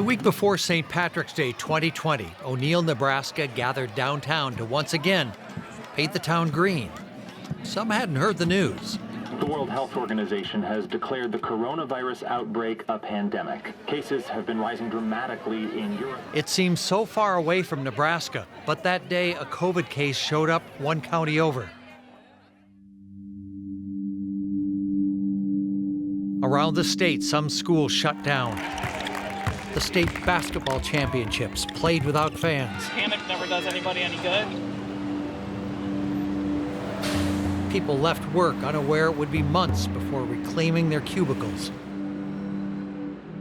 week before St. Patrick's Day 2020, O'Neill, Nebraska gathered downtown to once again paint the town green. Some hadn't heard the news. The World Health Organization has declared the coronavirus outbreak a pandemic. Cases have been rising dramatically in Europe. It seems so far away from Nebraska, but that day a COVID case showed up one county over. Around the state, some schools shut down. The state basketball championships played without fans. Panic never does anybody any good. People left work unaware it would be months before reclaiming their cubicles.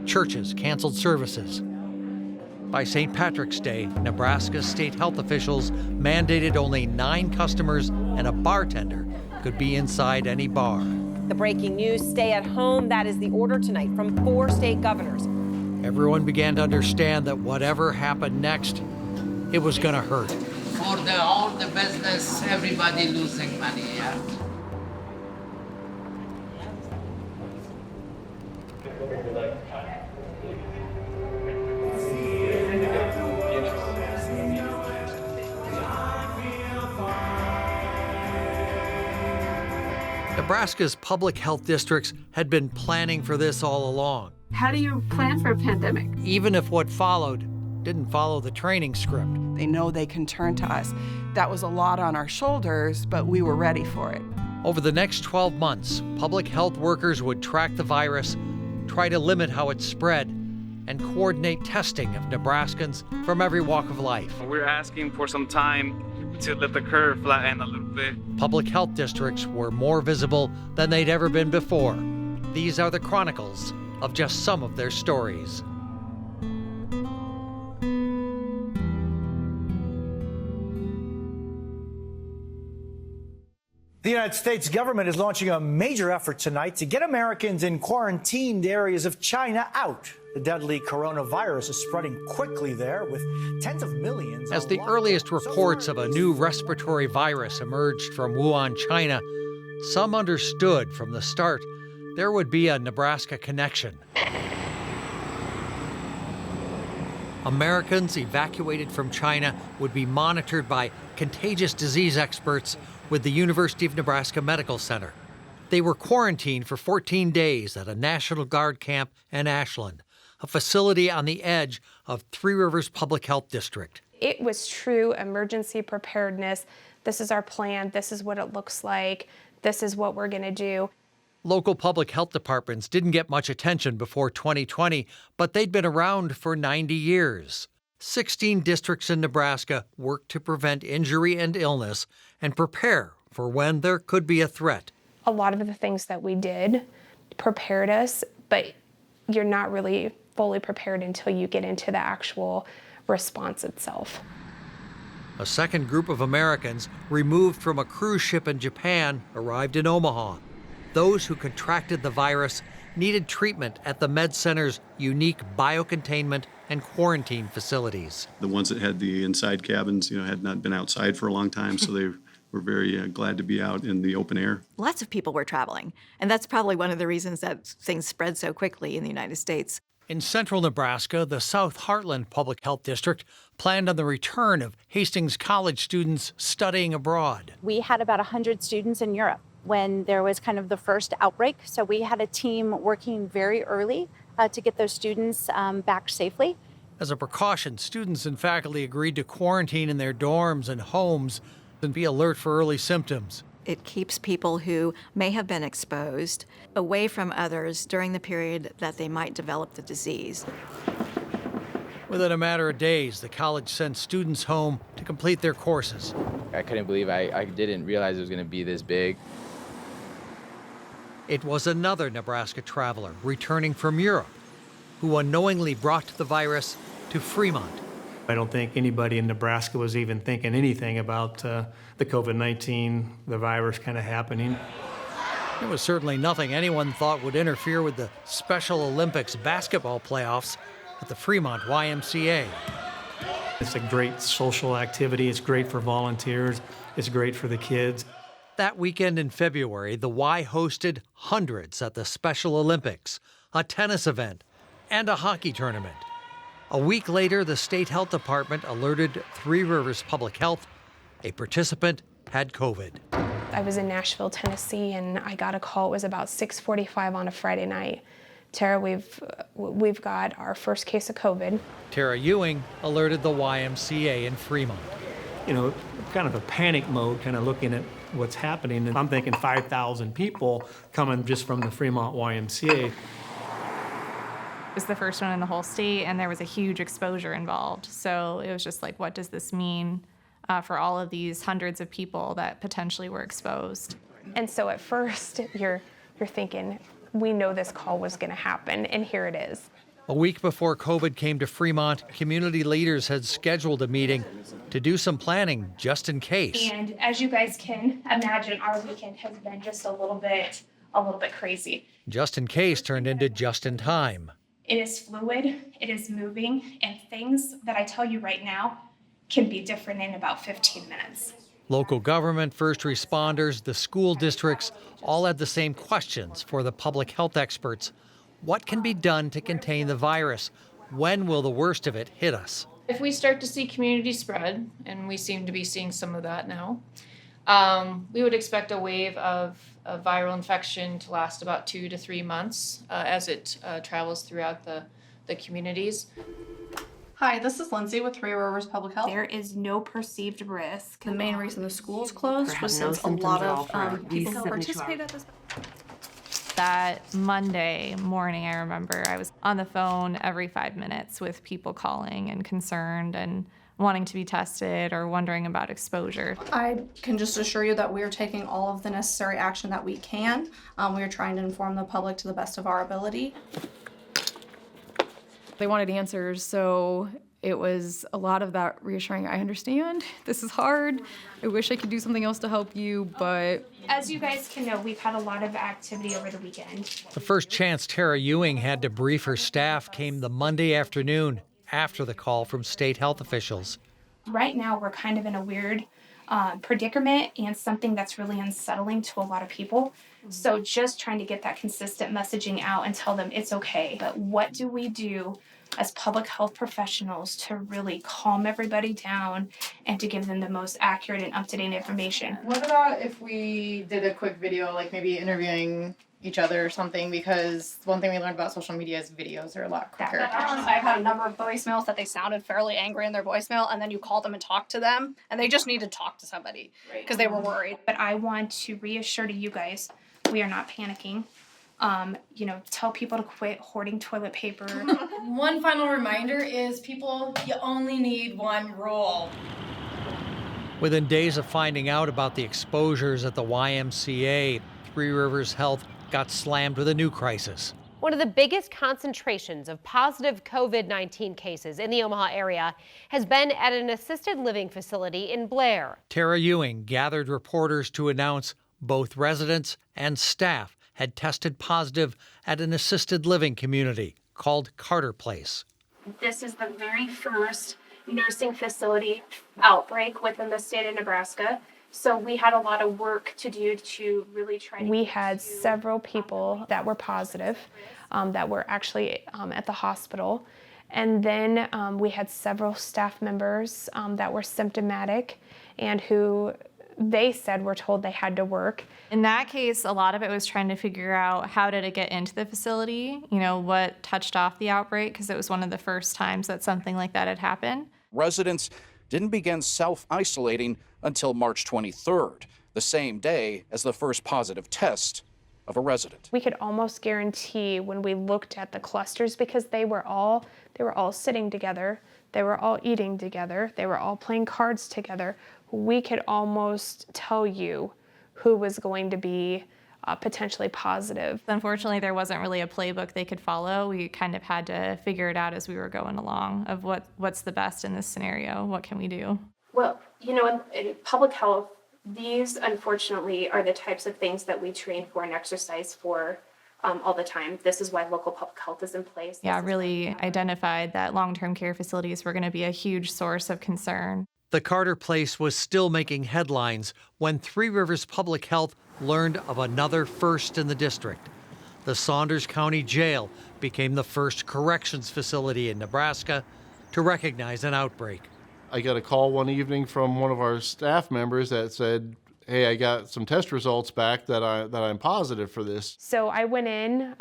Churches canceled services. By St. Patrick's Day, Nebraska state health officials mandated only 9 customers and a bartender could be inside any bar. The breaking news, stay at home, that is the order tonight from 4 state governors. Everyone began to understand that whatever happened next, it was going to hurt. For all the business, everybody losing money, yeah? Nebraska's public health districts had been planning for this all along. How do you plan for a pandemic? Even if what followed didn't follow the training script. They know they can turn to us. That was a lot on our shoulders, but we were ready for it. Over the next 12 months, public health workers would track the virus, try to limit how it spread, and coordinate testing of Nebraskans from every walk of life. We're asking for some time to let the curve flatten a little bit. Public health districts were more visible than they'd ever been before. These are the chronicles of just some of their stories. The United States government is launching a major effort tonight to get Americans in quarantined areas of China out. The deadly coronavirus is spreading quickly there, with tens of millions. As the earliest reports of a new respiratory virus emerged from Wuhan, China, some understood from the start there would be a Nebraska connection. Americans evacuated from China would be monitored by contagious disease experts with the University of Nebraska Medical Center. They were quarantined for 14 days at a National Guard camp in Ashland, a facility on the edge of Three Rivers Public Health District. It was true emergency preparedness. This is our plan. This is what it looks like. This is what we're going to do. Local public health departments didn't get much attention before 2020, but they'd been around for 90 years. 16 districts in Nebraska worked to prevent injury and illness and prepare for when there could be a threat. A lot of the things that we did prepared us, but you're not really fully prepared until you get into the actual response itself. A second group of Americans removed from a cruise ship in Japan arrived in Omaha. Those who contracted the virus needed treatment at the Med Center's unique biocontainment and quarantine facilities. The ones that had the inside cabins, had not been outside for a long time, so they were very glad to be out in the open air. Lots of people were traveling, and that's probably one of the reasons that things spread so quickly in the United States. In central Nebraska, the South Heartland Public Health District planned on the return of Hastings College students studying abroad. We had about 100 students in Europe when there was kind of the first outbreak, so we had a team working very early to get those students back safely. As a precaution, students and faculty agreed to quarantine in their dorms and homes and be alert for early symptoms. It keeps people who may have been exposed away from others during the period that they might develop the disease. Within a matter of days, the college sent students home to complete their courses. I couldn't believe I didn't realize it was going to be this big. It was another Nebraska traveler returning from Europe who unknowingly brought the virus to Fremont. I don't think anybody in Nebraska was even thinking anything about the COVID-19, the virus kind of happening. There was certainly nothing anyone thought would interfere with the Special Olympics basketball playoffs at the Fremont YMCA. It's a great social activity. It's great for volunteers. It's great for the kids. That weekend in February, the Y hosted hundreds at the Special Olympics, a tennis event, and a hockey tournament. A week later, the state health department alerted Three Rivers Public Health a participant had COVID. I was in Nashville, Tennessee, and I got a call. It was about 6:45 on a Friday night. Tara, we've got our first case of COVID. Tara Ewing alerted the YMCA in Fremont. You know, kind of a panic mode, kind of looking at what's happening. And I'm thinking 5,000 people coming just from the Fremont YMCA. It was the first one in the whole state, and there was a huge exposure involved. So it was just like, what does this mean for all of these hundreds of people that potentially were exposed? And so at first, you're thinking, we know this call was going to happen, and here it is. A week before COVID came to Fremont, community leaders had scheduled a meeting to do some planning just in case. And as you guys can imagine, our weekend has been just a little bit crazy. Just in case turned into just in time. It is fluid, it is moving, and things that I tell you right now can be different in about 15 minutes. Local government, first responders, the school districts all had the same questions for the public health experts. What can be done to contain the virus? When will the worst of it hit us? If we start to see community spread, and we seem to be seeing some of that now, we would expect a wave of viral infection to last about 2 to 3 months as it travels throughout the communities. Hi, this is Lindsay with Three Rivers Public Health. There is no perceived risk. The main reason the schools closed was since a lot of people who participate at this. That Monday morning, I remember I was on the phone every 5 minutes with people calling and concerned and wanting to be tested or wondering about exposure. I can just assure you that we are taking all of the necessary action that we can. We are trying to inform the public to the best of our ability. They wanted answers, so it was a lot of that reassuring. I understand, this is hard. I wish I could do something else to help you, but... As you guys can know, we've had a lot of activity over the weekend. The first chance Tara Ewing had to brief her staff came the Monday afternoon after the call from state health officials. Right now, we're kind of in a weird predicament and something that's really unsettling to a lot of people. So just trying to get that consistent messaging out and tell them it's okay. But what do we do as public health professionals to really calm everybody down and to give them the most accurate and up-to-date information? What about if we did a quick video, like maybe interviewing each other or something? Because one thing we learned about social media is videos are a lot quicker. I've had a number of voicemails that they sounded fairly angry in their voicemail, and then you call them and talk to them, and they just need to talk to somebody because they were worried. But I want to reassure to you guys, we are not panicking. Tell people to quit hoarding toilet paper. One final reminder is, people, you only need one rule. Within days of finding out about the exposures at the YMCA, Three Rivers Health got slammed with a new crisis. One of the biggest concentrations of positive COVID-19 cases in the Omaha area has been at an assisted living facility in Blair. Tara Ewing gathered reporters to announce both residents and staff had tested positive at an assisted living community called Carter Place. This is the very first nursing facility outbreak within the state of Nebraska. So we had a lot of work to do to really try to... We had several people that were positive that were actually at the hospital. And then we had several staff members that were symptomatic and who they said were told they had to work. In that case, a lot of it was trying to figure out how did it get into the facility, what touched off the outbreak, because it was one of the first times that something like that had happened. Residents didn't begin self-isolating until March 23rd, the same day as the first positive test of a resident. We could almost guarantee when we looked at the clusters, because they were all sitting together, they were all eating together, they were all playing cards together, we could almost tell you who was going to be potentially positive. Unfortunately, there wasn't really a playbook they could follow. We kind of had to figure it out as we were going along of what's the best in this scenario, what can we do? Well, in public health, these unfortunately are the types of things that we train for and exercise for all the time. This is why local public health is in place. Yeah, really identified that long-term care facilities were going to be a huge source of concern. The Carter Place was still making headlines when Three Rivers Public Health learned of another first in the district. The Saunders County Jail became the first corrections facility in Nebraska to recognize an outbreak. I got a call one evening from one of our staff members that said, "Hey, I got some test results back that I'm positive for this." So I went in,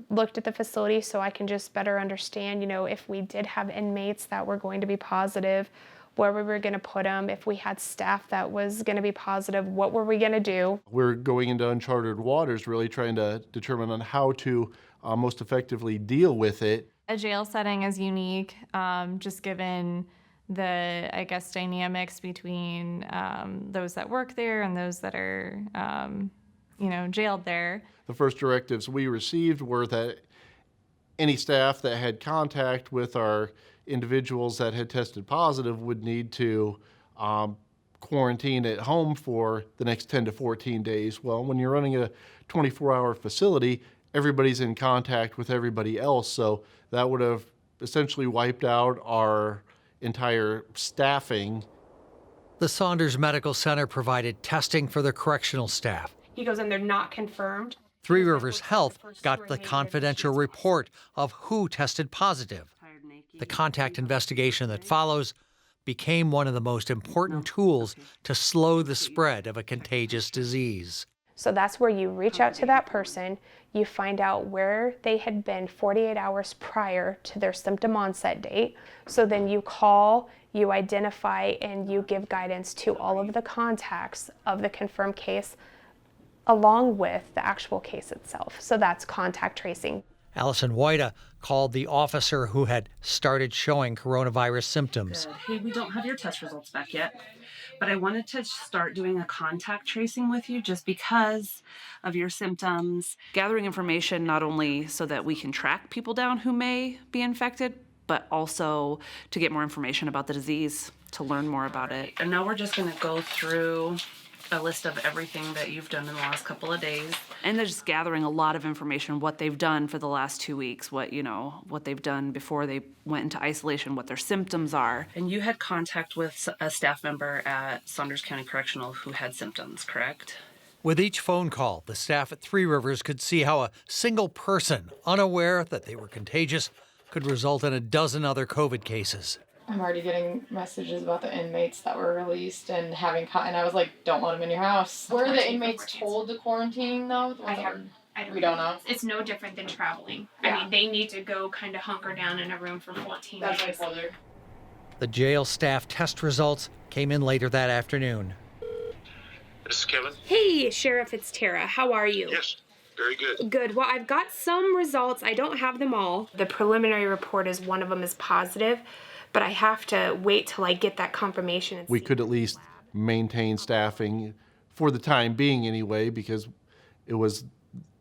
looked at the facility so I can just better understand, if we did have inmates that were going to be positive, where we were going to put them. If we had staff that was going to be positive, what were we going to do? We're going into uncharted waters, really trying to determine on how to most effectively deal with it. A jail setting is unique, just given the, dynamics between those that work there and those that are, jailed there. The first directives we received were that any staff that had contact with our individuals that had tested positive would need to quarantine at home for the next 10 to 14 days. Well, when you're running a 24-hour facility, everybody's in contact with everybody else, so that would have essentially wiped out our entire staffing. The Saunders Medical Center provided testing for the correctional staff. He goes in, they're not confirmed. Three Rivers Health got the confidential report of who tested positive. The contact investigation that follows became one of the most important tools to slow the spread of a contagious disease. So that's where you reach out to that person, you find out where they had been 48 hours prior to their symptom onset date. So then you call, you identify, and you give guidance to all of the contacts of the confirmed case along with the actual case itself. So that's contact tracing. Allison Wojda called the officer who had started showing coronavirus symptoms. Hey, we don't have your test results back yet, but I wanted to start doing a contact tracing with you just because of your symptoms. Gathering information not only so that we can track people down who may be infected, but also to get more information about the disease, to learn more about it. And now we're just gonna go through a list of everything that you've done in the last couple of days. And they're just gathering a lot of information, what they've done for the last 2 weeks, what they've done before they went into isolation, what their symptoms are. And you had contact with a staff member at Saunders County Correctional who had symptoms, correct? With each phone call, the staff at Three Rivers could see how a single person, unaware that they were contagious, could result in a dozen other COVID cases. I'm already getting messages about the inmates that were released and having and I was like, don't let them in your house. Were the inmates told to quarantine though? We don't know. It's no different than traveling. Yeah. I mean, they need to go kind of hunker down in a room for 14 That's days. what I told her. The jail staff test results came in later that afternoon. This is Kevin. Hey, Sheriff, it's Tara. How are you? Yes, very good. Good. Well, I've got some results. I don't have them all. The preliminary report is one of them is positive, but I have to wait till I get that confirmation. We could at least maintain staffing for the time being anyway, because it was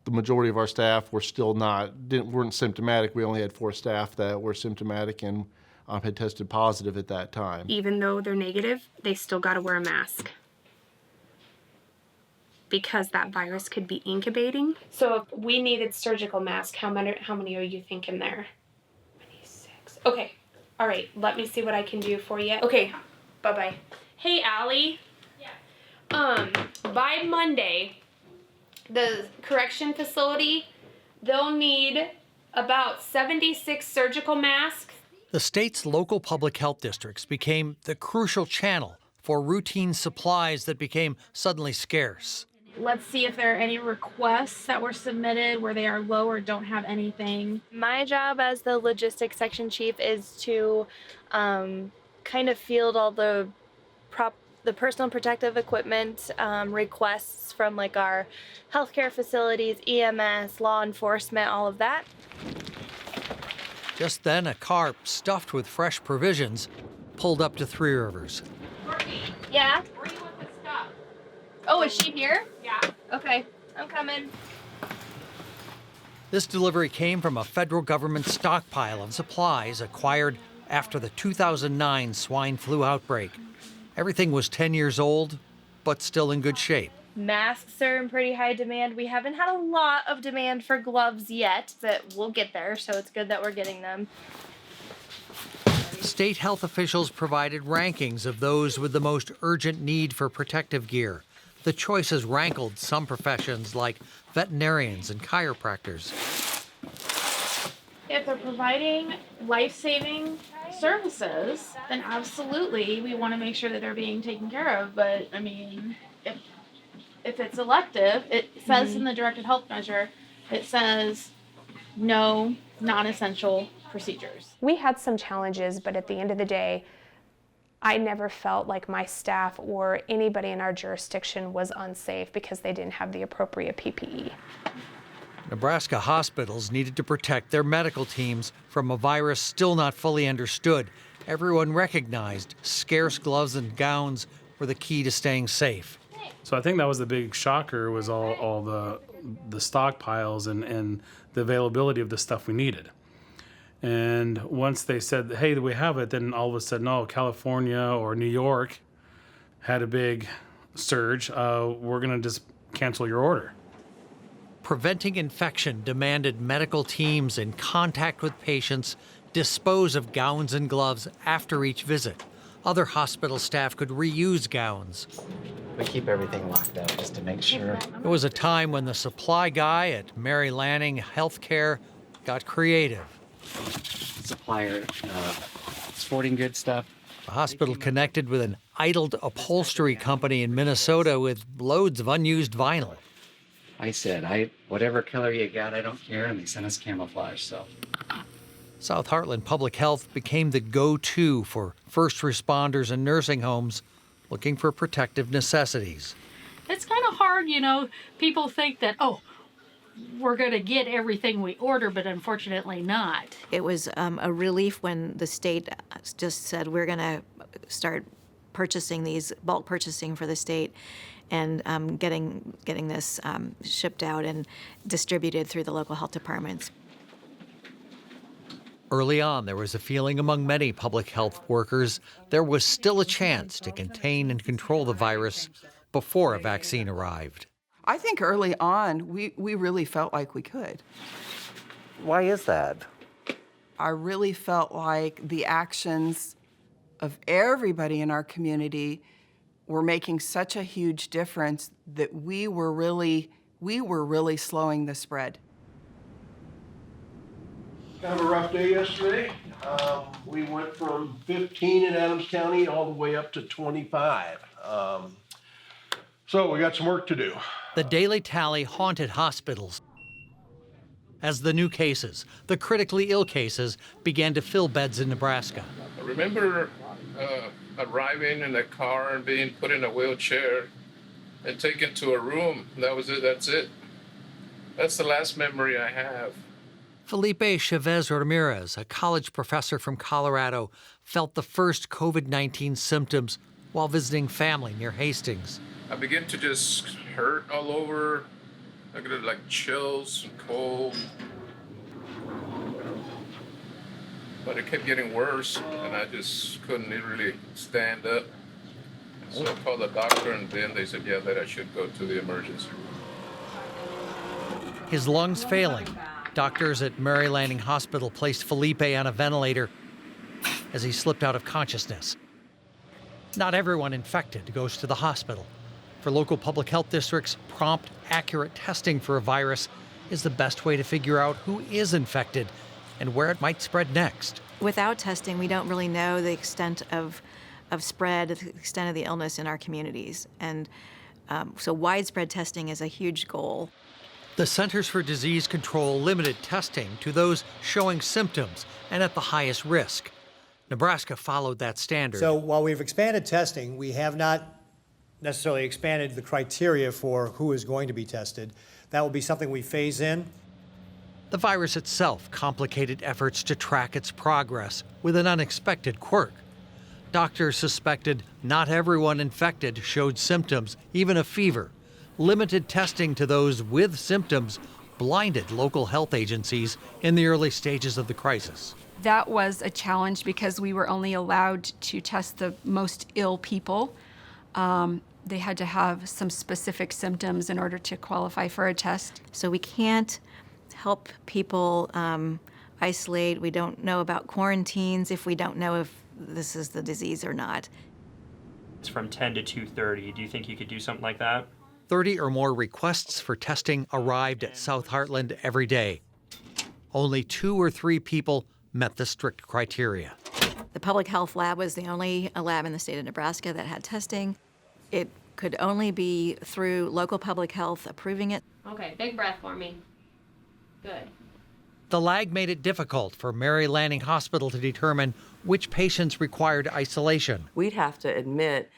the majority of our staff were still weren't symptomatic. We only had 4 staff that were symptomatic and had tested positive at that time. Even though they're negative, they still got to wear a mask because that virus could be incubating. So if we needed surgical masks, how many are you thinking there? 26. Okay. All right, let me see what I can do for you. Okay, bye-bye. Hey, Allie. Yeah. By Monday, the correction facility, they'll need about 76 surgical masks. The state's local public health districts became the crucial channel for routine supplies that became suddenly scarce. Let's see if there are any requests that were submitted where they are low or don't have anything. My job as the logistics section chief is to kind of field all the personal protective equipment requests from like our healthcare facilities, EMS, law enforcement, all of that. Just then, a car stuffed with fresh provisions pulled up to Three Rivers. Yeah? Where do you want this stuff? Oh, is she here? Yeah. Okay, I'm coming. This delivery came from a federal government stockpile of supplies acquired after the 2009 swine flu outbreak. Everything was 10 years old, but still in good shape. Masks are in pretty high demand. We haven't had a lot of demand for gloves yet, but we'll get there, so it's good that we're getting them. State health officials provided rankings of those with the most urgent need for protective gear. The choices rankled some professions like veterinarians and chiropractors. If they're providing life-saving services, then absolutely we want to make sure that they're being taken care of. But I mean, if it's elective, it says in the directed health measure, it says no non-essential procedures. We had some challenges, but at the end of the day, I never felt like my staff or anybody in our jurisdiction was unsafe because they didn't have the appropriate PPE. Nebraska hospitals needed to protect their medical teams from a virus still not fully understood. Everyone recognized scarce gloves and gowns were the key to staying safe. So I think that was the big shocker, was all the stockpiles and the availability of the stuff we needed. And once they said, hey, we have it, then all of a sudden, California or New York had a big surge. We're going to just cancel your order. Preventing infection demanded medical teams in contact with patients dispose of gowns and gloves after each visit. Other hospital staff could reuse gowns. We keep everything locked up just to make sure. It was a time when the supply guy at Mary Lanning Healthcare got creative. Supplier, sporting goods stuff. The hospital connected with an idled upholstery company in Minnesota with loads of unused vinyl. I said, whatever color you got, I don't care, and they sent us camouflage, so. South Heartland Public Health became the go-to for first responders and nursing homes looking for protective necessities. It's kind of hard, people think that, we're going to get everything we order, but unfortunately not. It was a relief when the state just said, we're going to start purchasing these, bulk purchasing for the state, and getting this shipped out and distributed through the local health departments. Early on, there was a feeling among many public health workers there was still a chance to contain and control the virus before a vaccine arrived. I think early on, we really felt like we could. Why is that? I really felt like the actions of everybody in our community were making such a huge difference that we were really slowing the spread. Kind of a rough day yesterday. We went from 15 in Adams County all the way up to 25. So we got some work to do. The daily tally haunted hospitals as the new cases, the critically ill cases, began to fill beds in Nebraska. I remember arriving in a car and being put in a wheelchair and taken to a room. That was it. That's it. That's the last memory I have. Felipe Chavez Ramirez, a college professor from Colorado, felt the first COVID-19 symptoms while visiting family near Hastings. I began to just hurt all over. I got like chills and cold. But it kept getting worse, and I just couldn't really stand up. So I called the doctor, and then they said, that I should go to the emergency room. His lungs failing, doctors at Mary Lanning Hospital placed Felipe on a ventilator as he slipped out of consciousness. Not everyone infected goes to the hospital. For local public health districts, prompt, accurate testing for a virus is the best way to figure out who is infected and where it might spread next. Without testing, we don't really know the extent of spread, the extent of the illness in our communities. And so widespread testing is a huge goal. The Centers for Disease Control limited testing to those showing symptoms and at the highest risk. Nebraska followed that standard. So while we've expanded testing, we have not necessarily expanded the criteria for who is going to be tested. That will be something we phase in. The virus itself complicated efforts to track its progress with an unexpected quirk. Doctors suspected not everyone infected showed symptoms, even a fever. Limited testing to those with symptoms blinded local health agencies in the early stages of the crisis. That was a challenge because we were only allowed to test the most ill people. They had to have some specific symptoms in order to qualify for a test. So we can't help people isolate. We don't know about quarantines if we don't know if this is the disease or not. It's from 10 to 2:30. Do you think you could do something like that? 30 or more requests for testing arrived at South Heartland every day. Only 2 or 3 people met the strict criteria. The public health lab was the only lab in the state of Nebraska that had testing. It could only be through local public health approving it. Okay, big breath for me. Good. The lag made it difficult for Mary Lanning Hospital to determine which patients required isolation. We'd have to admit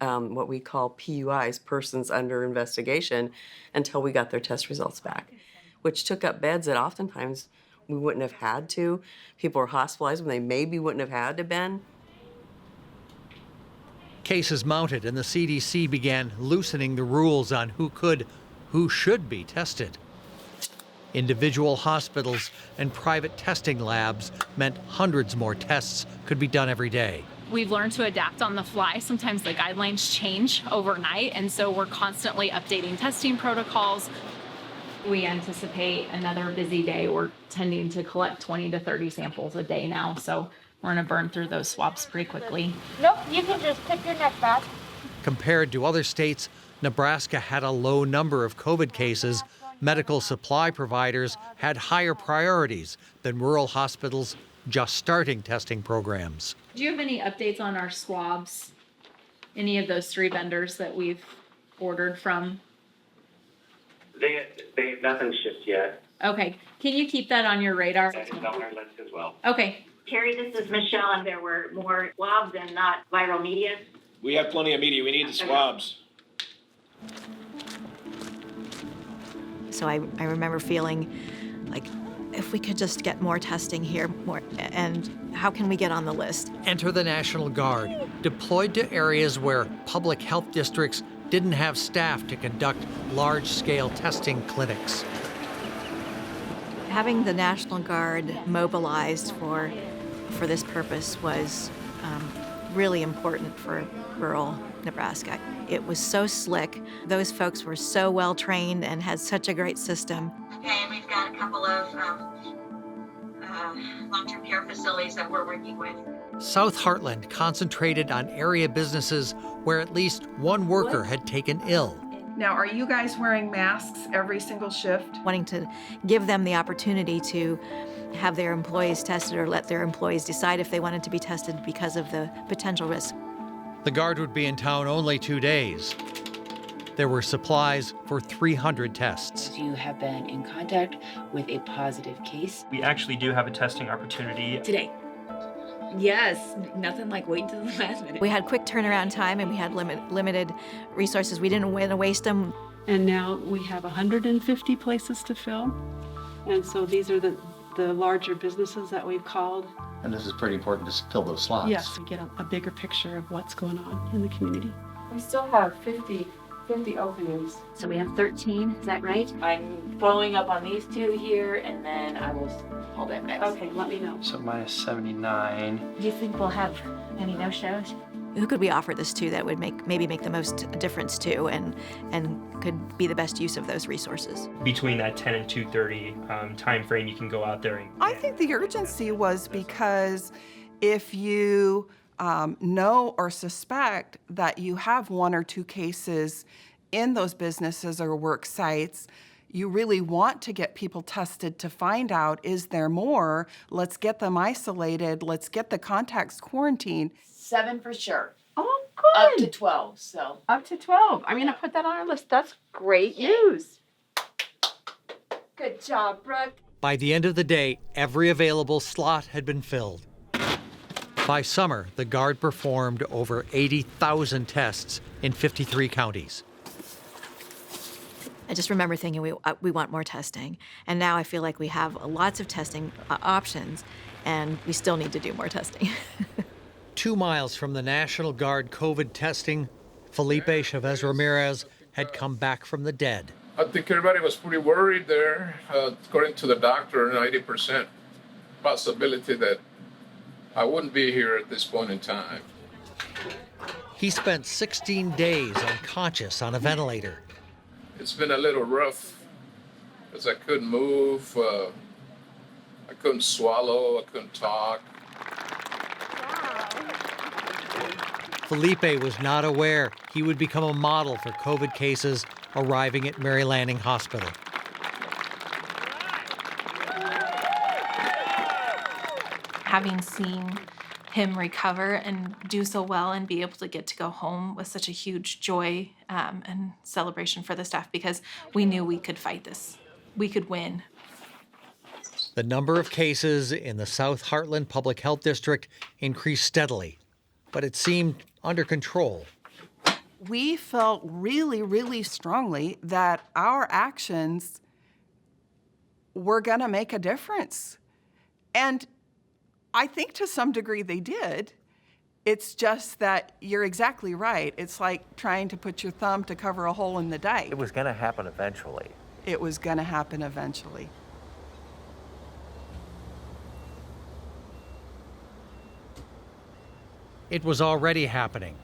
what we call PUIs, persons under investigation, until we got their test results back, which took up beds that oftentimes we wouldn't have had to. People were hospitalized when they maybe wouldn't have had to been. Cases mounted and the CDC began loosening the rules on who should be tested. Individual hospitals and private testing labs meant hundreds more tests could be done every day. We've learned to adapt on the fly. Sometimes the guidelines change overnight, and so we're constantly updating testing protocols. We anticipate another busy day. We're tending to collect 20 to 30 samples a day now, so we're going to burn through those swabs pretty quickly. Nope, you can just tip your neck back. Compared to other states, Nebraska had a low number of COVID cases. Medical supply providers had higher priorities than rural hospitals just starting testing programs. Do you have any updates on our swabs? Any of those 3 vendors that we've ordered from? They nothing shipped yet. Okay, can you keep that on your radar? That's on our list as well. Okay. Carrie, this is Michelle, and there were more swabs and not viral media. We have plenty of media. We need the swabs. So I remember feeling like, if we could just get more testing here, and how can we get on the list? Enter the National Guard, deployed to areas where public health districts didn't have staff to conduct large-scale testing clinics. Having the National Guard mobilized for this purpose was really important for rural Nebraska. It was so slick. Those folks were so well trained and had such a great system. Okay, and we've got a couple of long-term care facilities that we're working with. South Heartland concentrated on area businesses where at least one worker had taken ill. Now, are you guys wearing masks every single shift? Wanting to give them the opportunity to have their employees tested or let their employees decide if they wanted to be tested because of the potential risk. The Guard would be in town only 2 days. There were supplies for 300 tests. You have been in contact with a positive case. We actually do have a testing opportunity Today. Yes, nothing like waiting till the last minute. We had quick turnaround time and we had limited resources. We didn't want to waste them. And now we have 150 places to fill. And so these are the larger businesses that we've called. And this is pretty important to fill those slots. Yes, to get a bigger picture of what's going on in the community. We still have 50 openings. So we have 13, is that right? I'm following up on these 2 here, and then I will hold it next. Okay, let me know. So minus 79. Do you think we'll have any no-shows? Who could we offer this to that would maybe make the most difference to and could be the best use of those resources? Between that 10 and 2:30 time frame, you can go out there and... I think the urgency was because if you know or suspect that you have 1 or 2 cases in those businesses or work sites, you really want to get people tested to find out, is there more? Let's get them isolated. Let's get the contacts quarantined. 7 for sure. Oh, good. Up to 12, so. Up to 12. I'm going to put that on our list. That's great news. Good job, Brooke. By the end of the day, every available slot had been filled. By summer, the Guard performed over 80,000 tests in 53 counties. I just remember thinking we want more testing. And now I feel like we have lots of testing options, and we still need to do more testing. 2 miles from the National Guard COVID testing, Felipe Chavez Ramirez had come back from the dead. I think everybody was pretty worried there. According to the doctor, 90% possibility that I wouldn't be here at this point in time. He spent 16 days unconscious on a ventilator. It's been a little rough because I couldn't move, I couldn't swallow, I couldn't talk. Felipe was not aware he would become a model for COVID cases arriving at Mary Lanning Hospital. having seen him recover and do so well and be able to get to go home was such a huge joy and celebration for the staff, because we knew we could fight this. We could win. The number of cases in the South Heartland Public Health District increased steadily, but it seemed under control. We felt really, really strongly that our actions were going to make a difference. And I think to some degree they did. It's just that you're exactly right. It's like trying to put your thumb to cover a hole in the dike. It was going to happen eventually. It was going to happen eventually. It was already happening.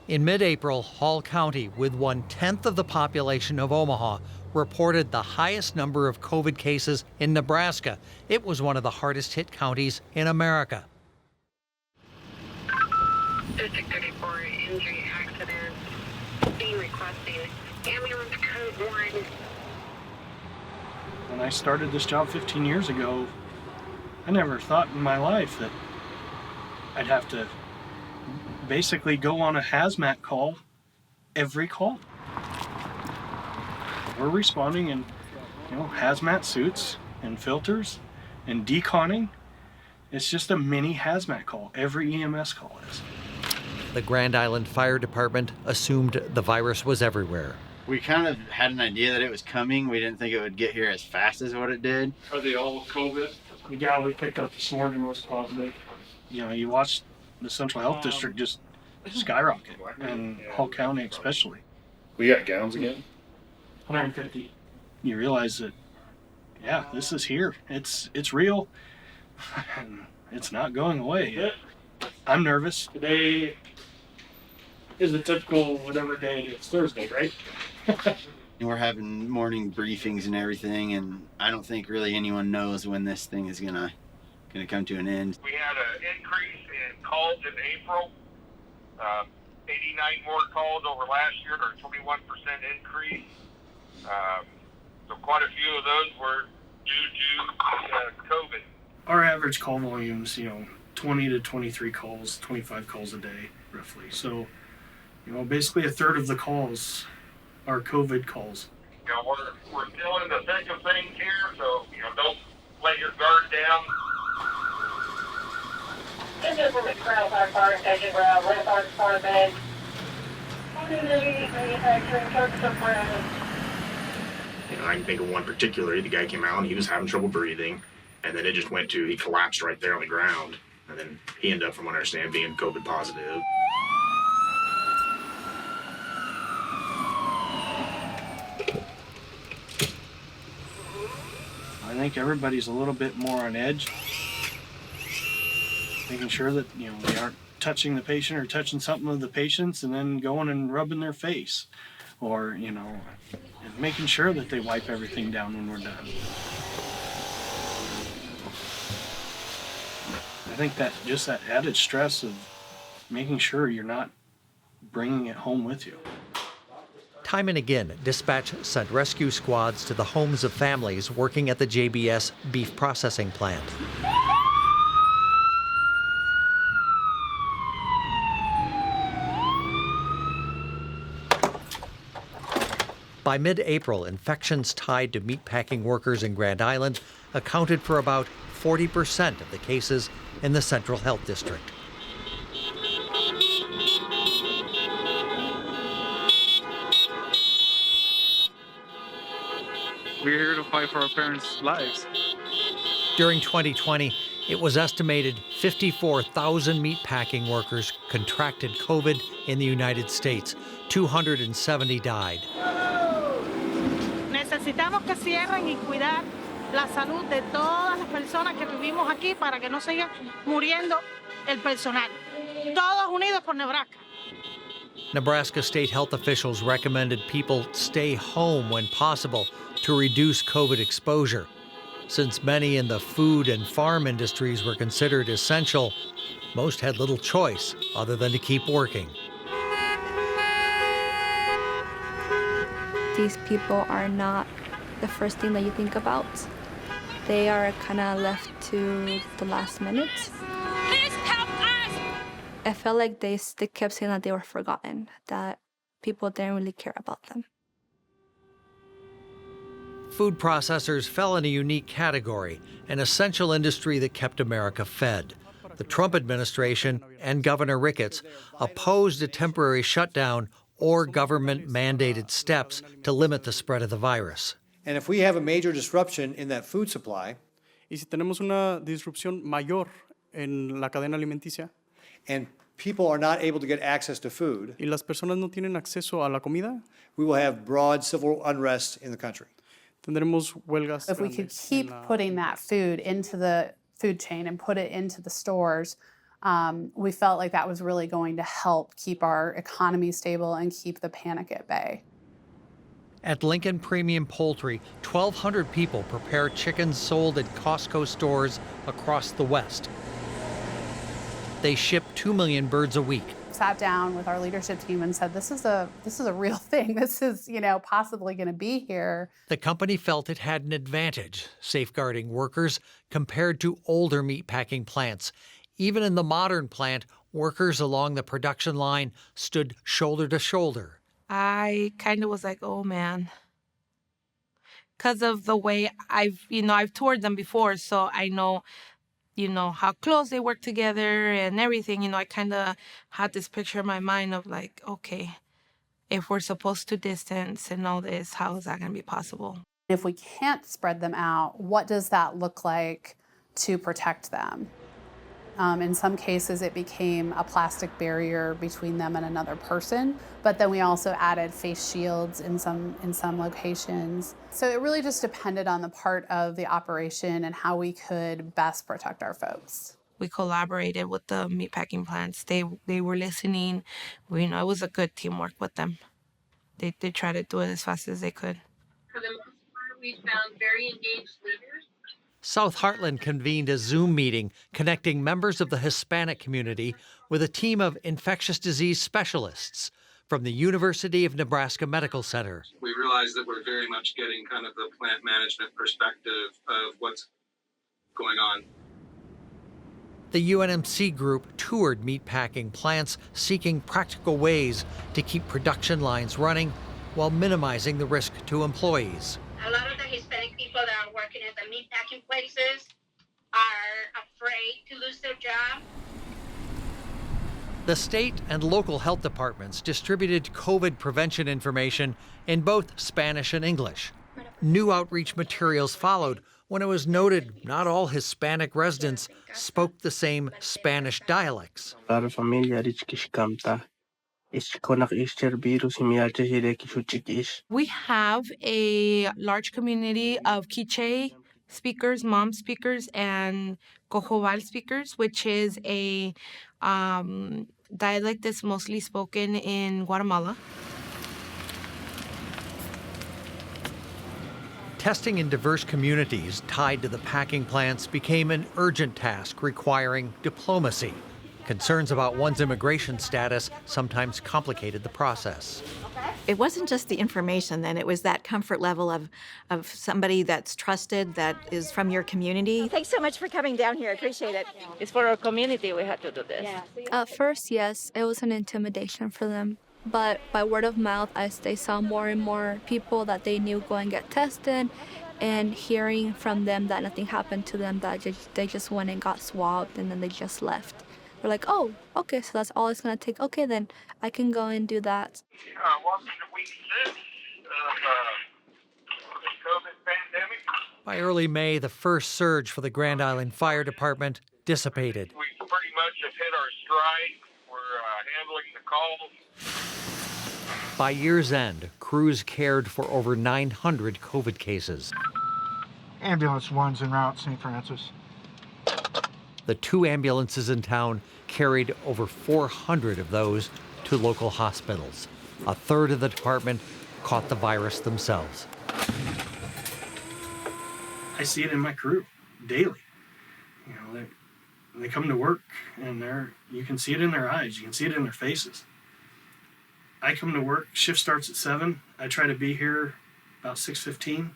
In mid-April, Hall County, with 1/10 of the population of Omaha, reported the highest number of COVID cases in Nebraska. It was one of the hardest hit counties in America. District 34 injury accident, being requesting ambulance code 1. When I started this job 15 years ago, I never thought in my life that I'd have to basically go on a hazmat call every call. We're responding in, hazmat suits and filters and deconning. It's just a mini hazmat call. Every EMS call is. The Grand Island Fire Department assumed the virus was everywhere. We kind of had an idea that it was coming. We didn't think it would get here as fast as what it did. Are they all COVID? The gal we picked up this morning was positive. You watched the Central Health District just skyrocket, and Hall County especially. We got gowns again? 150. You realize that, this is here. It's real, and it's not going away. I'm nervous. Today is a typical whatever day it is. Thursday, right? We're having morning briefings and everything, and I don't think really anyone knows when this thing is gonna come to an end. We had an increase in calls in April, 89 more calls over last year, or 21% increase. So quite a few of those were due to COVID. Our average call volume's, 20 to 23 calls, 25 calls a day, roughly. So, basically a third of the calls are COVID calls. We're still in the thick of things here, so, don't let your guard down. This is from the Crown Park Fire Station Ground, Red Park Department. Manufacturing Turks of Brown. I can think of one particularly. The guy came out and he was having trouble breathing, and then it just went to, he collapsed right there on the ground, and then he ended up, from what I understand, being COVID positive. I think everybody's a little bit more on edge, making sure that they aren't touching the patient or touching something of the patient's and then going and rubbing their face, or and making sure that they wipe everything down when we're done. I think that just that added stress of making sure you're not bringing it home with you. Time and again, dispatch sent rescue squads to the homes of families working at the JBS beef processing plant. By mid-April, infections tied to meatpacking workers in Grand Island accounted for about 40% of the cases in the Central Health District. We're here to fight for our parents' lives. During 2020, it was estimated 54,000 meatpacking workers contracted COVID in the United States. 270 died. Necesitamos que cierren y cuidar la salud de todas las personas que vivimos aquí para que no siga muriendo el personal. Todos unidos por Nebraska. Nebraska state health officials recommended people stay home when possible to reduce COVID exposure. Since many in the food and farm industries were considered essential, most had little choice other than to keep working. These people are not the first thing that you think about. They are kind of left to the last minute. Please help us! I felt like they kept saying that they were forgotten, that people didn't really care about them. Food processors fell in a unique category, an essential industry that kept America fed. The Trump administration and Governor Ricketts opposed a temporary shutdown or government-mandated steps to limit the spread of the virus. And if we have a major disruption in that food supply, y si tenemos una disrupción mayor en la cadena alimenticia, and people are not able to get access to food, y las personas no tienen acceso a la comida, we will have broad civil unrest in the country. Tendremos huelgas. If we could keep putting that food into the food chain and put it into the stores, we felt like that was really going to help keep our economy stable and keep the panic at bay. At Lincoln Premium Poultry, 1,200 people prepare chickens sold at Costco stores across the West. They ship 2 million birds a week. Sat down with our leadership team and said, this is a real thing. This is, possibly going to be here. The company felt it had an advantage, safeguarding workers compared to older meatpacking plants. Even in the modern plant, workers along the production line stood shoulder to shoulder. I kind of was like, oh man, because of the way I've toured them before, so I know, how close they work together and everything. I kind of had this picture in my mind of like, okay, if we're supposed to distance and all this, how is that going to be possible? If we can't spread them out, what does that look like to protect them? In some cases, it became a plastic barrier between them and another person, but then we also added face shields in some locations. So it really just depended on the part of the operation and how we could best protect our folks. We collaborated with the meatpacking plants. They were listening. It was a good teamwork with them. They tried to do it as fast as they could. For the most part, we found very engaged leaders. South Heartland convened a Zoom meeting connecting members of the Hispanic community with a team of infectious disease specialists from the University of Nebraska Medical Center. We realize that we're very much getting kind of the plant management perspective of what's going on. The UNMC group toured meatpacking plants, seeking practical ways to keep production lines running while minimizing the risk to employees. A lot of the Hispanic people that are working at the meatpacking places are afraid to lose their job. The state and local health departments distributed COVID prevention information in both Spanish and English. New outreach materials followed when it was noted not all Hispanic residents spoke the same Spanish dialects. We have a large community of Quiche speakers, Mom speakers, and Cojobal speakers, which is a dialect that's mostly spoken in Guatemala. Testing in diverse communities tied to the packing plants became an urgent task requiring diplomacy. Concerns about one's immigration status sometimes complicated the process. It wasn't just the information then, it was that comfort level of somebody that's trusted, that is from your community. Thanks so much for coming down here. I appreciate it. It's for our community we had to do this. At first, yes, it was an intimidation for them. But by word of mouth, as they saw more and more people that they knew go and get tested, and hearing from them that nothing happened to them, that they just went and got swabbed and then they just left. They're like, oh, okay, so that's all it's going to take. Okay, then I can go and do that. Welcome to week 6 of the COVID pandemic. By early May, the first surge for the Grand Island Fire Department dissipated. We pretty much have hit our stride. We're handling the calls. By year's end, crews cared for over 900 COVID cases. Ambulance 1's en route, St. Francis. The 2 ambulances in town carried over 400 of those to local hospitals. A third of the department caught the virus themselves. I see it in my crew daily. They come to work and you can see it in their eyes. You can see it in their faces. I come to work, shift starts at 7. I try to be here about 6:15.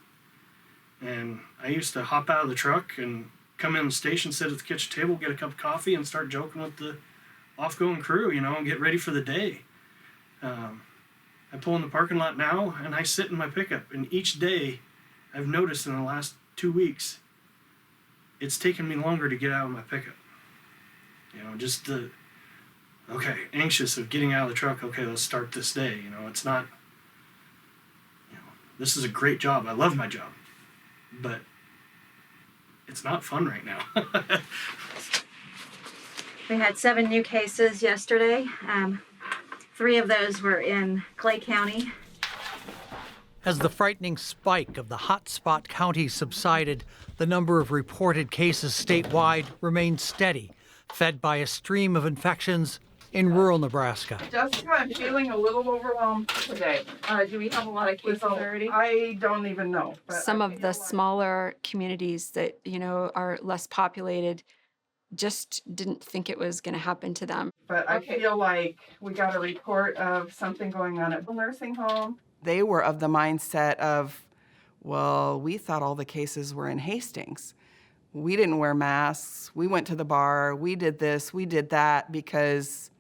And I used to hop out of the truck and come in the station, sit at the kitchen table, get a cup of coffee, and start joking with the off-going crew, and get ready for the day. I pull in the parking lot now, and I sit in my pickup. And each day, I've noticed in the last 2 weeks, it's taken me longer to get out of my pickup. Anxious of getting out of the truck. Okay, let's start this day. It's not, this is a great job. I love my job, but it's not fun right now. We had 7 new cases yesterday. 3 of those were in Clay County. As the frightening spike of the hotspot counties subsided, the number of reported cases statewide remained steady, fed by a stream of infections in rural Nebraska. Jessica, I'm feeling a little overwhelmed today. Do we have a lot of cases already? I don't even know. Some of the smaller communities that, are less populated just didn't think it was going to happen to them. But I feel like we got a report of something going on at the nursing home. They were of the mindset of, well, we thought all the cases were in Hastings. We didn't wear masks. We went to the bar. We did this. We did that because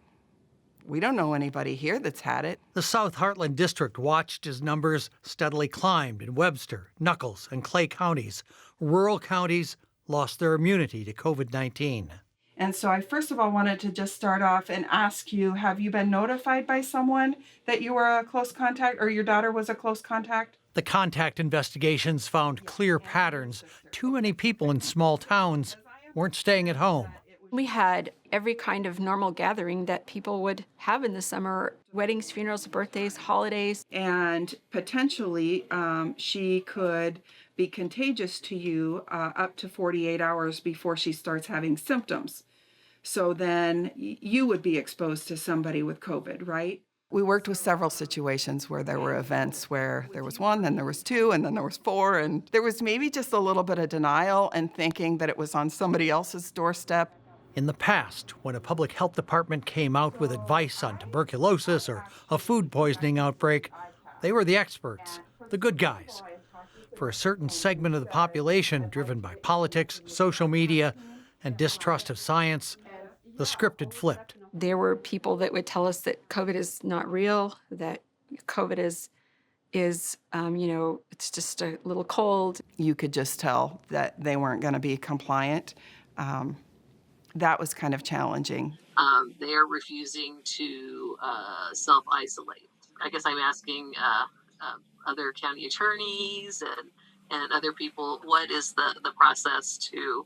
we don't know anybody here that's had it. The South Heartland District watched as numbers steadily climbed in Webster, Nuckolls, and Clay counties. Rural counties lost their immunity to COVID-19. And so I first of all wanted to just start off and ask you, have you been notified by someone that you were a close contact or your daughter was a close contact? The contact investigations found clear patterns. Too many people in small towns weren't staying at home. We had every kind of normal gathering that people would have in the summer: weddings, funerals, birthdays, holidays. And potentially she could be contagious to you up to 48 hours before she starts having symptoms. So then you would be exposed to somebody with COVID, right? We worked with several situations where there were events where there was 1, then there was 2, and then there was 4, and there was maybe just a little bit of denial and thinking that it was on somebody else's doorstep. In the past, when a public health department came out with advice on tuberculosis or a food poisoning outbreak, they were the experts, the good guys. For a certain segment of the population driven by politics, social media, and distrust of science, the script had flipped. There were people that would tell us that COVID is not real, that COVID is it's just a little cold. You could just tell that they weren't going to be compliant. That was kind of challenging. They're refusing to self-isolate. I guess I'm asking other county attorneys and other people, what is the process to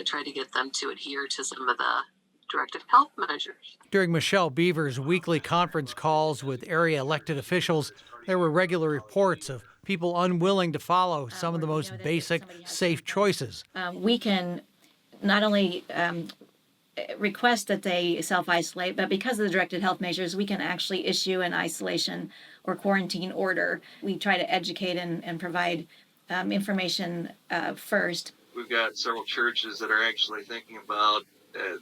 try to get them to adhere to some of the directive health measures? During Michelle Beaver's weekly conference calls with area elected officials, there were regular reports of people unwilling to follow some of the most basic, safe choices. We can not only request that they self-isolate, but because of the directed health measures, we can actually issue an isolation or quarantine order. We try to educate and provide information first. We've got several churches that are actually thinking about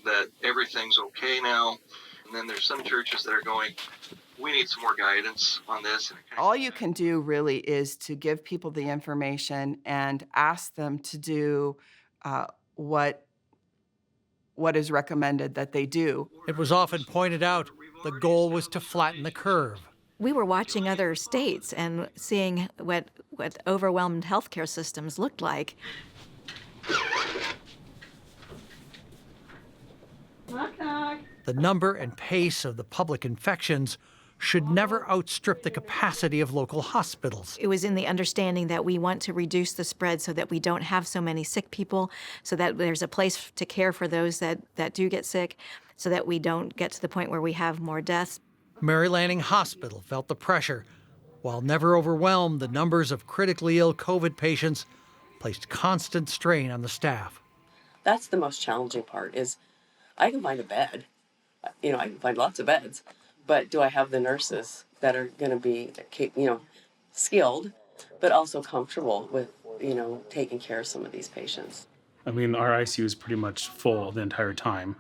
that everything's okay now. And then there's some churches that are going, we need some more guidance on this. All you can do really is to give people the information and ask them to do what is recommended that they do. It was often pointed out the goal was to flatten the curve. We were watching other states and seeing what overwhelmed healthcare systems looked like. The number and pace of the public infections should never outstrip the capacity of local hospitals. It was in the understanding that we want to reduce the spread so that we don't have so many sick people, so that there's a place to care for those that do get sick, so that we don't get to the point where we have more deaths. Mary Lanning Hospital felt the pressure. While never overwhelmed, the numbers of critically ill COVID patients placed constant strain on the staff. That's the most challenging part is I can find a bed. I can find lots of beds. But do I have the nurses that are going to be, skilled, but also comfortable with, taking care of some of these patients? I mean, our ICU is pretty much full the entire time.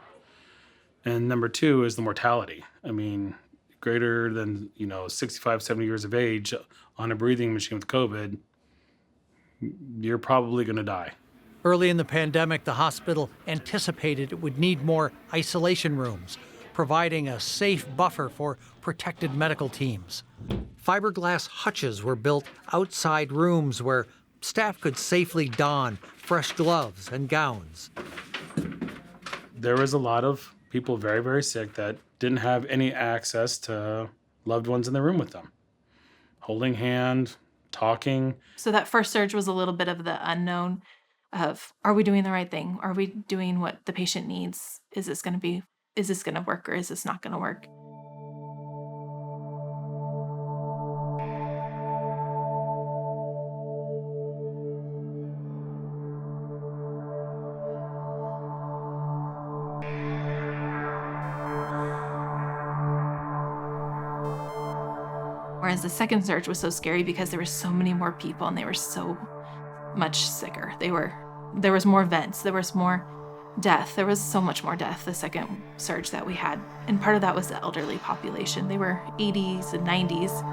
And number 2 is the mortality. I mean, greater than, 65, 70 years of age on a breathing machine with COVID, you're probably going to die. Early in the pandemic, the hospital anticipated it would need more isolation rooms, providing a safe buffer for protected medical teams. Fiberglass hutches were built outside rooms where staff could safely don fresh gloves and gowns. There was a lot of people very, very sick that didn't have any access to loved ones in the room with them. Holding hand, talking. So that first surge was a little bit of the unknown of, are we doing the right thing? Are we doing what the patient needs? Is this going to work or is this not going to work? Whereas the second surge was so scary because there were so many more people and they were so much sicker. There was more vents, there was more death. There was so much more death the second surge that we had. And part of that was the elderly population. They were 80s and 90s.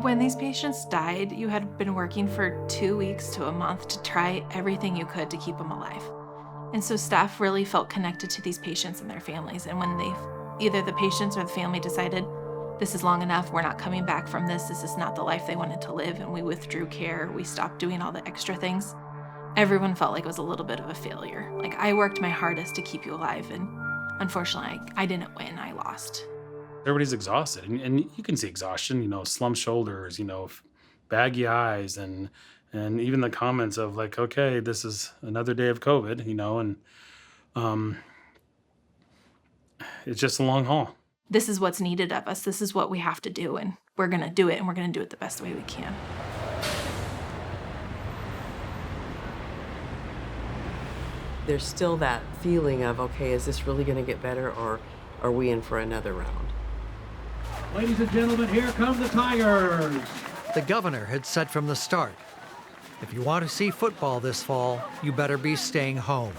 When these patients died, you had been working for 2 weeks to a month to try everything you could to keep them alive. And so staff really felt connected to these patients and their families. And when either the patients or the family decided, this is long enough, we're not coming back from this is not the life they wanted to live, and we withdrew care, we stopped doing all the extra things, everyone felt like it was a little bit of a failure. Like, I worked my hardest to keep you alive, and unfortunately, I didn't win, I lost. Everybody's exhausted, and you can see exhaustion, slumped shoulders, baggy eyes, and even the comments of like, okay, this is another day of COVID, and it's just a long haul. This is what's needed of us. This is what we have to do, and we're going to do it, and we're going to do it the best way we can. There's still that feeling of, okay, is this really going to get better, or are we in for another round? Ladies and gentlemen, here come the Tigers. The governor had said from the start, if you want to see football this fall, you better be staying home.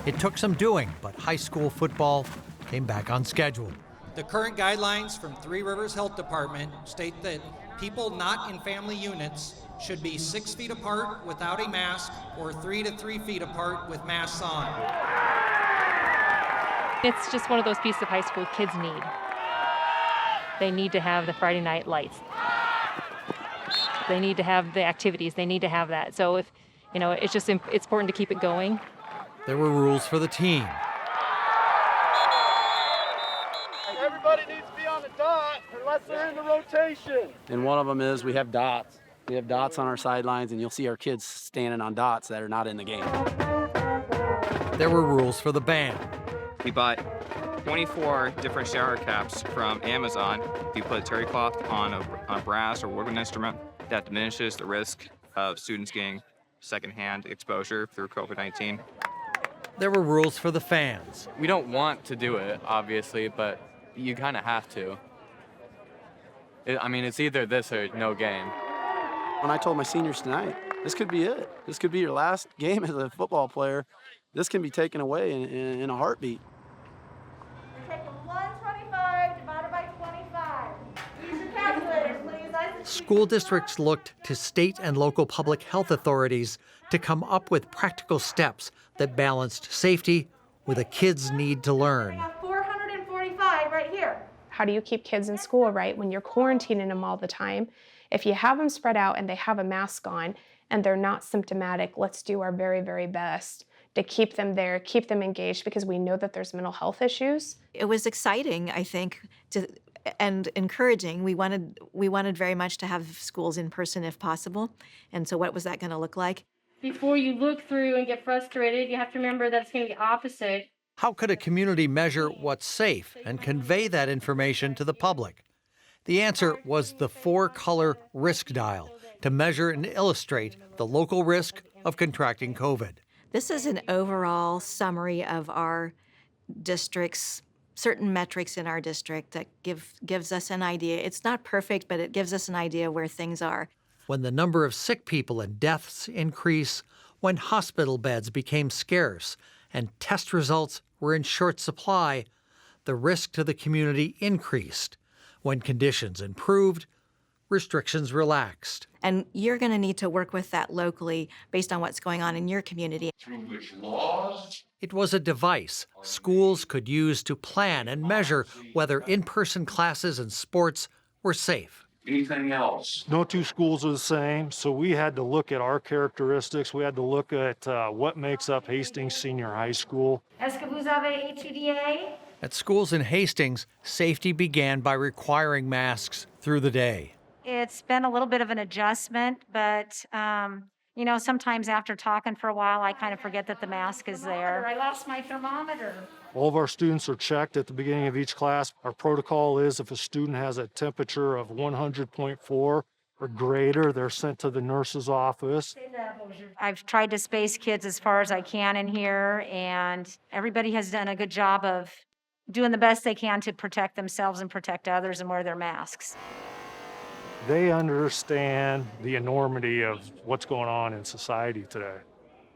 It took some doing, but high school football came back on schedule. The current guidelines from Three Rivers Health Department state that people not in family units should be 6 feet apart without a mask or 3 to 3 feet apart with masks on. It's just one of those pieces of high school kids need. They need to have the Friday night lights. They need to have the activities. They need to have that. So if, it's important to keep it going. There were rules for the team. Everybody needs to be on the dot unless they're in the rotation. And one of them is we have dots. We have dots on our sidelines, and you'll see our kids standing on dots that are not in the game. There were rules for the band. We bought 24 different shower caps from Amazon. If you put a terry cloth on a brass or woodwind instrument, that diminishes the risk of students getting secondhand exposure through COVID-19. There were rules for the fans. We don't want to do it, obviously, but you kind of have to. It's either this or no game. When I told my seniors tonight, this could be it. This could be your last game as a football player. This can be taken away in a heartbeat. You're taking 125 divided by 25. Use your calculator, please. School districts looked to state and local public health authorities to come up with practical steps that balanced safety with a kid's need to learn. We have 445 right here. How do you keep kids in school, right, when you're quarantining them all the time? If you have them spread out and they have a mask on and they're not symptomatic, let's do our very, very best to keep them there, keep them engaged, because we know that there's mental health issues. It was exciting, I think, and encouraging. We wanted very much to have schools in person if possible. And so what was that going to look like? Before you look through and get frustrated, you have to remember that it's going to be opposite. How could a community measure what's safe and convey that information to the public? The answer was the 4-color risk dial to measure and illustrate the local risk of contracting COVID. This is an overall summary of our district's certain metrics in our district that gives us an idea. It's not perfect, but it gives us an idea where things are. when the number of sick people and deaths increase, when hospital beds became scarce and test results were in short supply, the risk to the community increased. When conditions improved, restrictions relaxed. And you're going to need to work with that locally based on what's going on in your community. Through which laws? It was a device schools could use to plan and measure whether in-person classes and sports were safe. Anything else? No two schools are the same, so we had to look at our characteristics. We had to look at what makes up Hastings Senior High School. At schools in Hastings, safety began by requiring masks through the day. It's been a little bit of an adjustment, but you know, sometimes after talking for a while, I kind of forget that the mask is there. I lost my thermometer. All of our students are checked at the beginning of each class. Our protocol is if a student has a temperature of 100.4 or greater, they're sent to the nurse's office. I've tried to space kids as far as I can in here, and everybody has done a good job of doing the best they can to protect themselves and protect others and wear their masks. They understand the enormity of what's going on in society today.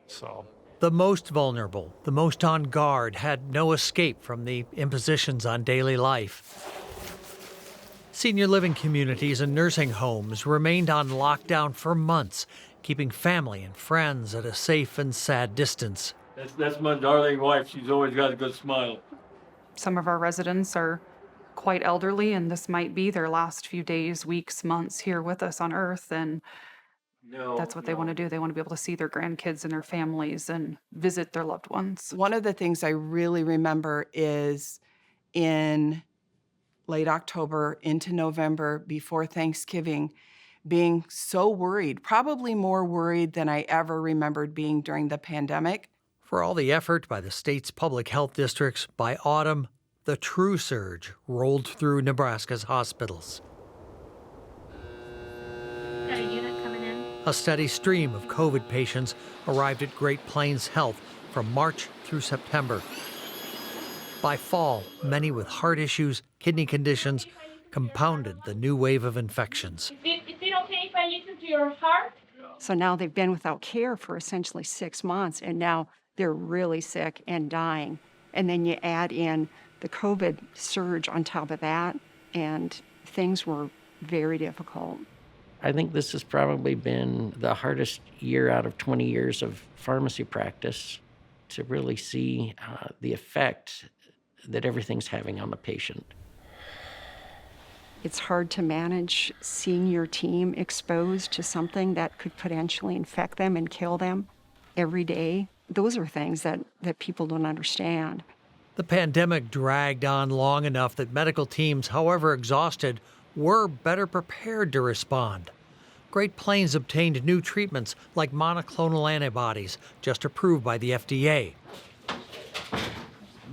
So the most vulnerable, the most on guard, had no escape from the impositions on daily life. Senior living communities and nursing homes remained on lockdown for months, keeping family and friends at a safe and sad distance. That's my darling wife. She's always got a good smile. Some of our residents are quite elderly, and this might be their last few days, weeks, months here with us on Earth, and that's what they want to do. They want to be able to see their grandkids and their families and visit their loved ones. One of the things I really remember is in late October into November before Thanksgiving, being so worried, probably more worried than I ever remembered being during the pandemic. For all the effort by the state's public health districts, by autumn, the true surge rolled through Nebraska's hospitals. Got a unit coming in. A steady stream of COVID patients arrived at Great Plains Health from March through September. By fall, many with heart issues, kidney conditions, compounded the new wave of infections. Is it okay if I listen to your heart? So now they've been without care for essentially 6 months, and now they're really sick and dying. And then you add in the COVID surge on top of that, and things were very difficult. I think this has probably been the hardest year out of 20 years of pharmacy practice to really see the effect that everything's having on the patient. It's hard to manage seeing your team exposed to something that could potentially infect them and kill them every day. Those are things that people don't understand. The pandemic dragged on long enough that medical teams, however exhausted, were better prepared to respond. Great Plains obtained new treatments like monoclonal antibodies, just approved by the FDA.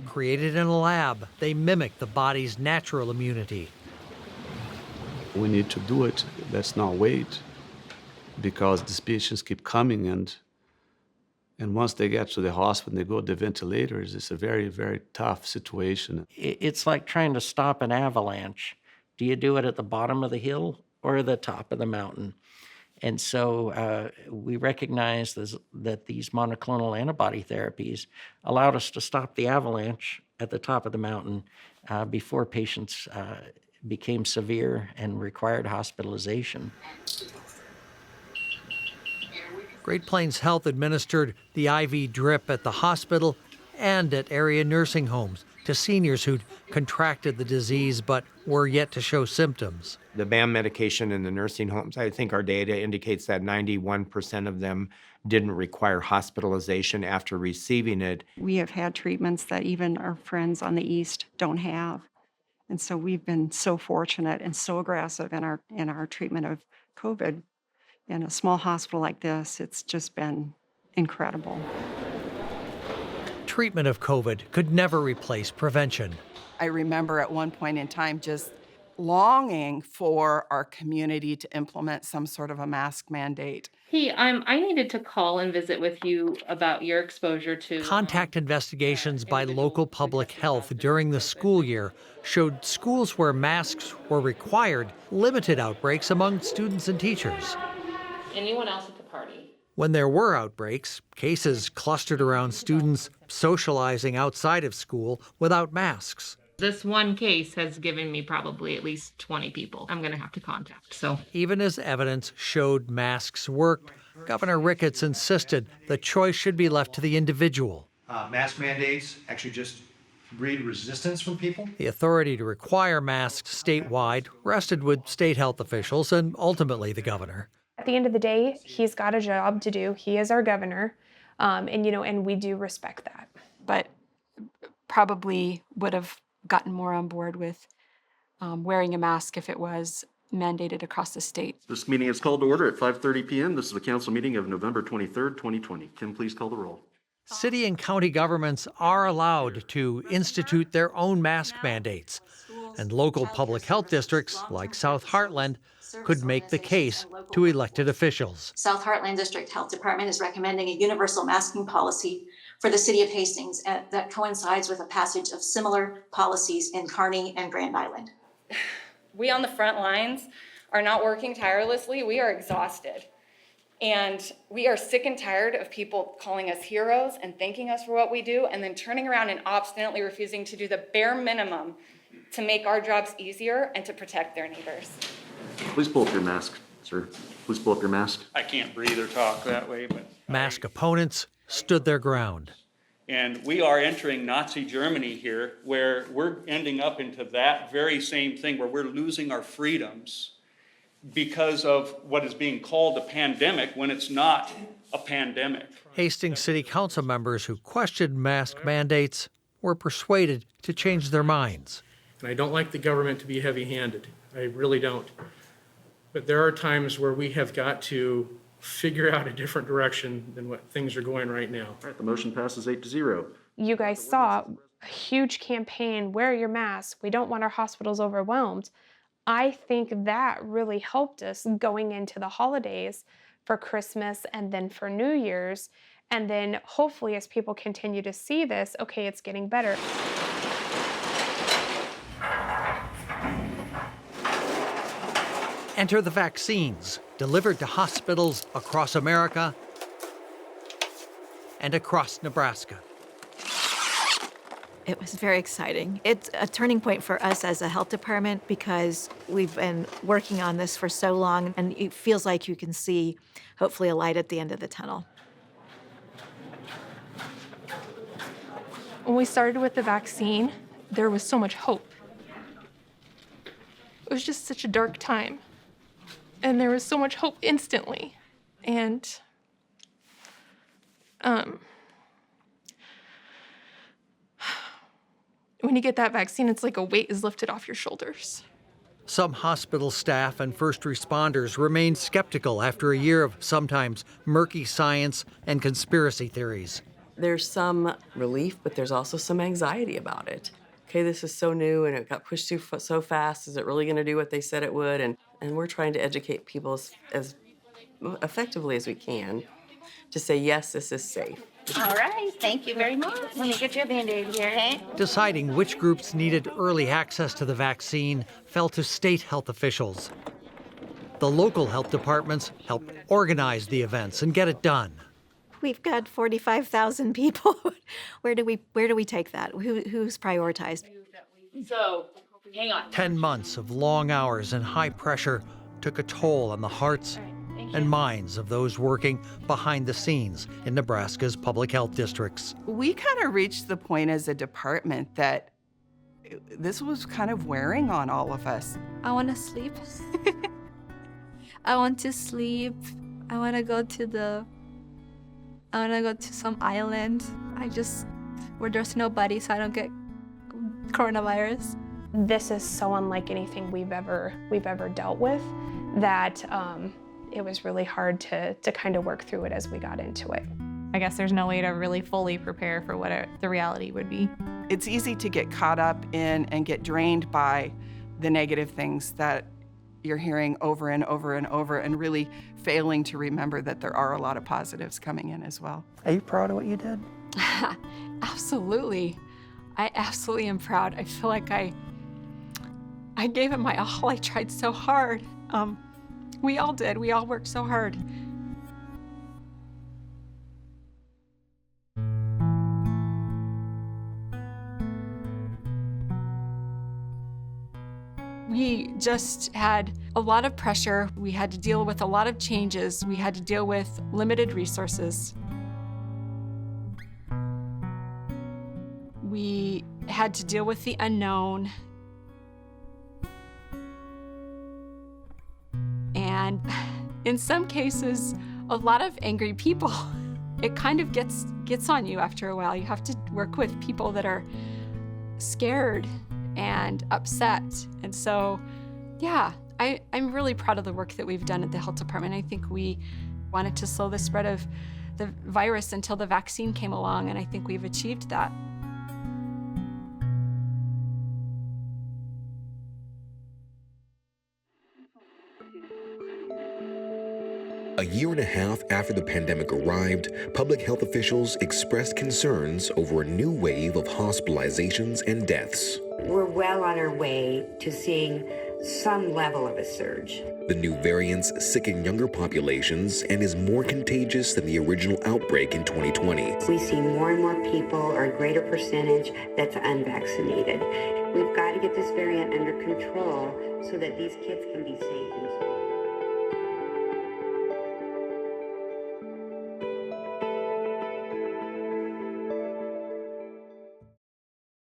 Created in a lab, they mimic the body's natural immunity. We need to do it. Let's not wait, because these patients keep coming, and once they get to the hospital and they go to the ventilators, it's a very, very tough situation. It's like trying to stop an avalanche. Do you do it at the bottom of the hill or the top of the mountain? And so we recognize that these monoclonal antibody therapies allowed us to stop the avalanche at the top of the mountain before patients became severe and required hospitalization. Great Plains Health administered the IV drip at the hospital and at area nursing homes to seniors who'd contracted the disease but were yet to show symptoms. The BAM medication in the nursing homes, I think our data indicates that 91% of them didn't require hospitalization after receiving it. We have had treatments that even our friends on the East don't have. And so we've been so fortunate and so aggressive in our treatment of COVID. In a small hospital like this, it's just been incredible. Treatment of COVID could never replace prevention. I remember at one point in time just longing for our community to implement some sort of a mask mandate. Hey, I needed to call and visit with you about your exposure to... Contact investigations by local public health during the school year showed schools where masks were required limited outbreaks among students and teachers. anyone else at the party. When there were outbreaks, cases clustered around students socializing outside of school without masks. This one case has given me probably at least 20 people I'm going to have to contact. So Even as evidence showed masks worked, Governor Ricketts insisted the choice should be left to the individual. Mask mandates actually just breed resistance from people. The authority to require masks statewide rested with state health officials and ultimately the governor. At the end of the day, he's got a job to do. He is our governor, and we do respect that. But probably would have gotten more on board with wearing a mask if it was mandated across the state. This meeting is called to order at 5:30 p.m. This is the council meeting of November 23rd, 2020. Kim, please call the roll. City and county governments are allowed to institute their own mask mandates, and local public health districts like South Heartland could make the case to elected officials. South Heartland District Health Department is recommending a universal masking policy for the city of Hastings that coincides with a passage of similar policies in Kearney and Grand Island. We on the front lines are not working tirelessly. We are exhausted. And we are sick and tired of people calling us heroes and thanking us for what we do and then turning around and obstinately refusing to do the bare minimum to make our jobs easier and to protect their neighbors. Please pull up your mask, sir. Please pull up your mask. I can't breathe or talk that way, but. Mask opponents stood their ground. And we are entering Nazi Germany here, where we're ending up into that very same thing, where we're losing our freedoms because of what is being called a pandemic when it's not a pandemic. Hastings City Council members who questioned mask mandates were persuaded to change their minds. And I don't like the government to be heavy-handed. I really don't. But there are times where we have got to figure out a different direction than what things are going right now. All right, the motion passes 8-0. You guys saw a huge campaign, wear your mask. We don't want our hospitals overwhelmed. I think that really helped us going into the holidays for Christmas and then for New Year's. And then hopefully as people continue to see this, okay, it's getting better. Enter the vaccines delivered to hospitals across America and across Nebraska. It was very exciting. It's a turning point for us as a health department because we've been working on this for so long, and it feels like you can see, hopefully, a light at the end of the tunnel. When we started with the vaccine, there was so much hope. It was just such a dark time. And there was so much hope instantly. And when you get that vaccine, it's like a weight is lifted off your shoulders. Some hospital staff and first responders remained skeptical after a year of sometimes murky science and conspiracy theories. There's some relief, but there's also some anxiety about it. Okay, this is so new and it got pushed through so fast. Is it really going to do what they said it would? And we're trying to educate people as effectively as we can to say, yes, this is safe. All right, thank you very much. Let me get you a Band-Aid here, hey? Deciding which groups needed early access to the vaccine fell to state health officials. The local health departments helped organize the events and get it done. We've got 45,000 people. Where do we take that? Who's prioritized? So, hang on. 10 months of long hours and high pressure took a toll on the hearts and minds of those working behind the scenes in Nebraska's public health districts. We kind of reached the point as a department that this was kind of wearing on all of us. I want to sleep. I want to sleep. I want to go to some island. Where there's nobody so I don't get coronavirus. This is so unlike anything we've ever dealt with that it was really hard to kind of work through it as we got into it. I guess there's no way to really fully prepare for what the reality would be. It's easy to get caught up in and get drained by the negative things that you're hearing over and over and over and really failing to remember that there are a lot of positives coming in as well. Are you proud of what you did? Absolutely. I absolutely am proud. I feel like I gave it my all. I tried so hard. We all did. We all worked so hard. just had a lot of pressure. We had to deal with a lot of changes. We had to deal with limited resources. We had to deal with the unknown. And in some cases, a lot of angry people. It kind of gets on you after a while. You have to work with people that are scared and upset. And so, yeah, I'm really proud of the work that we've done at the health department. I think we wanted to slow the spread of the virus until the vaccine came along, and I think we've achieved that. A year and a half after the pandemic arrived, public health officials expressed concerns over a new wave of hospitalizations and deaths. We're well on our way to seeing some level of a surge. The new variants sicken younger populations and is more contagious than the original outbreak in 2020. We see more and more people, or a greater percentage, that's unvaccinated. We've got to get this variant under control so that these kids can be safe in school.